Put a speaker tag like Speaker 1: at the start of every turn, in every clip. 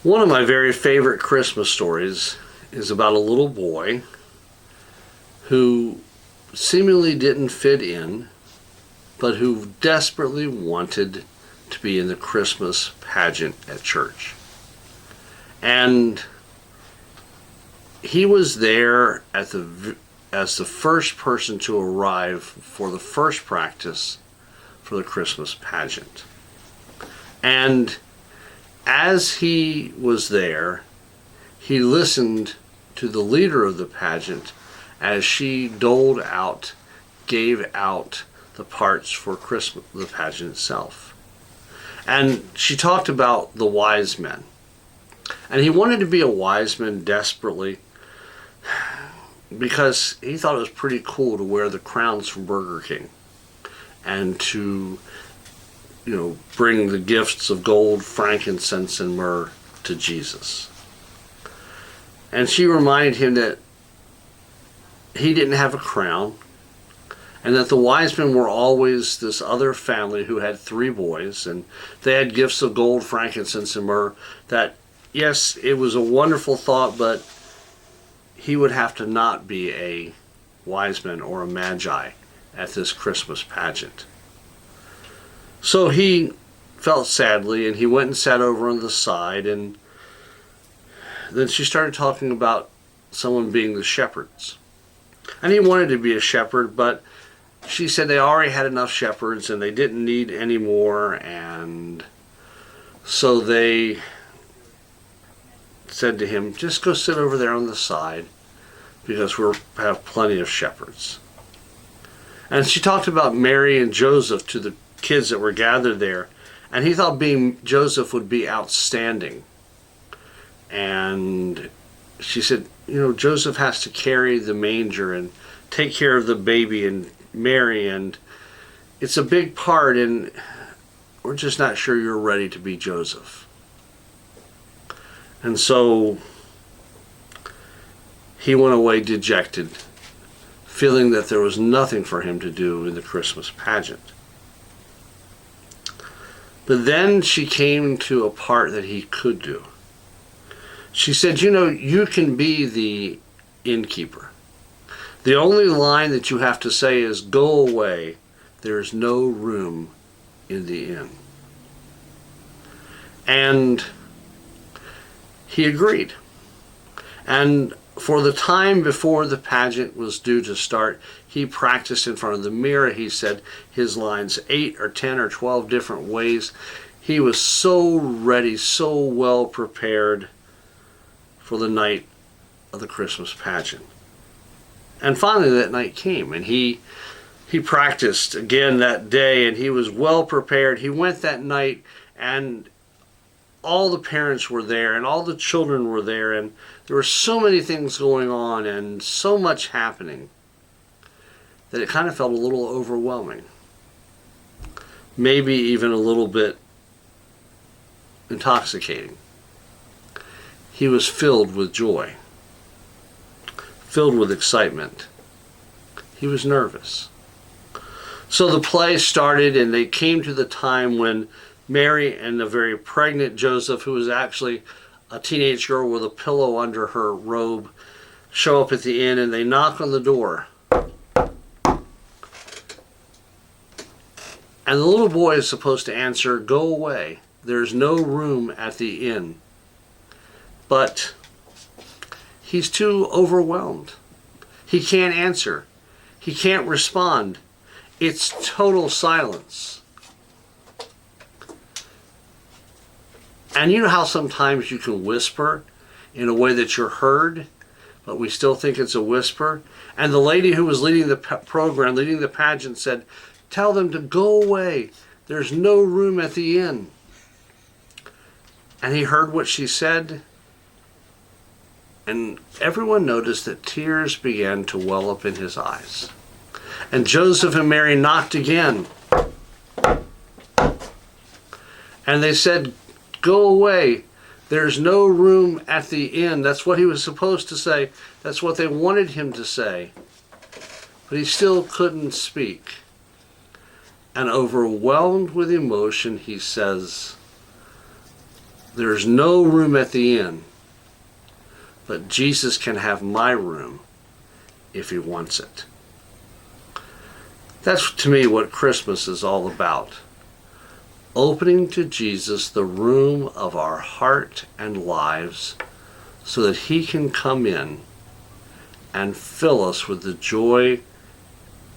Speaker 1: One of my very favorite Christmas stories is about a little boy who seemingly didn't fit in, but who desperately wanted to be in the Christmas pageant at church. And he was there as the first person to arrive for the first practice for the Christmas pageant. And as he was there, he listened to the leader of the pageant as she gave out the parts for Christmas, the pageant itself. And she talked about the wise men. And he wanted to be a wise man desperately because he thought it was pretty cool to wear the crowns from Burger King and to, bring the gifts of gold, frankincense, and myrrh to Jesus. And she reminded him that he didn't have a crown, and that the wise men were always this other family who had 3 boys, and they had gifts of gold, frankincense, and myrrh. That, yes, it was a wonderful thought, but he would have to not be a wise man or a magi at this Christmas pageant. So he felt sadly, and he went and sat over on the side, and then she started talking about someone being the shepherds. And he wanted to be a shepherd, but she said they already had enough shepherds and they didn't need any more, and so they said to him, just go sit over there on the side because we have plenty of shepherds. And she talked about Mary and Joseph to the kids that were gathered there, and he thought being Joseph would be outstanding. And she said, Joseph has to carry the manger and take care of the baby and Mary, and it's a big part, and we're just not sure you're ready to be Joseph. And so he went away dejected, feeling that there was nothing for him to do in the Christmas pageant. But then she came to a part that he could do. She said, you can be the innkeeper. The only line that you have to say is, go away, there's no room in the inn. And he agreed. And for the time before the pageant was due to start, he practiced in front of the mirror. He said his lines 8 or 10 or 12 different ways. He was so ready, so well prepared for the night of the Christmas pageant. And finally that night came, and he practiced again that day, and he was well prepared. He went that night, and all the parents were there, and all the children were there, and there were so many things going on and so much happening that it kind of felt a little overwhelming. Maybe even a little bit intoxicating. He was filled with joy, filled with excitement. He was nervous. So the play started, and they came to the time when Mary and the very pregnant Joseph, who was actually a teenage girl with a pillow under her robe, show up at the inn, and they knock on the door. And the little boy is supposed to answer, go away, there's no room at the inn. But he's too overwhelmed. He can't answer. He can't respond. It's total silence. And you know how sometimes you can whisper in a way that you're heard, but we still think it's a whisper? And the lady who was leading the program, leading the pageant, said, tell them to go away. There's no room at the inn. And he heard what she said, and everyone noticed that tears began to well up in his eyes. And Joseph and Mary knocked again. And they said, go away. There's no room at the inn. That's what he was supposed to say. That's what they wanted him to say. But he still couldn't speak. And overwhelmed with emotion, he says, There's no room at the inn, but Jesus can have my room if he wants it. That's to me what Christmas is all about. Opening to Jesus the room of our heart and lives so that he can come in and fill us with the joy,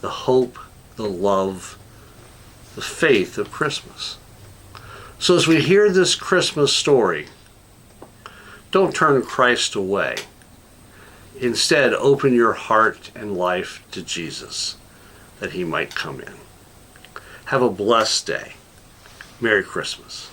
Speaker 1: the hope, the love, the faith of Christmas. So as we hear this Christmas story, don't turn Christ away. Instead, open your heart and life to Jesus, that he might come in. Have a blessed day. Merry Christmas.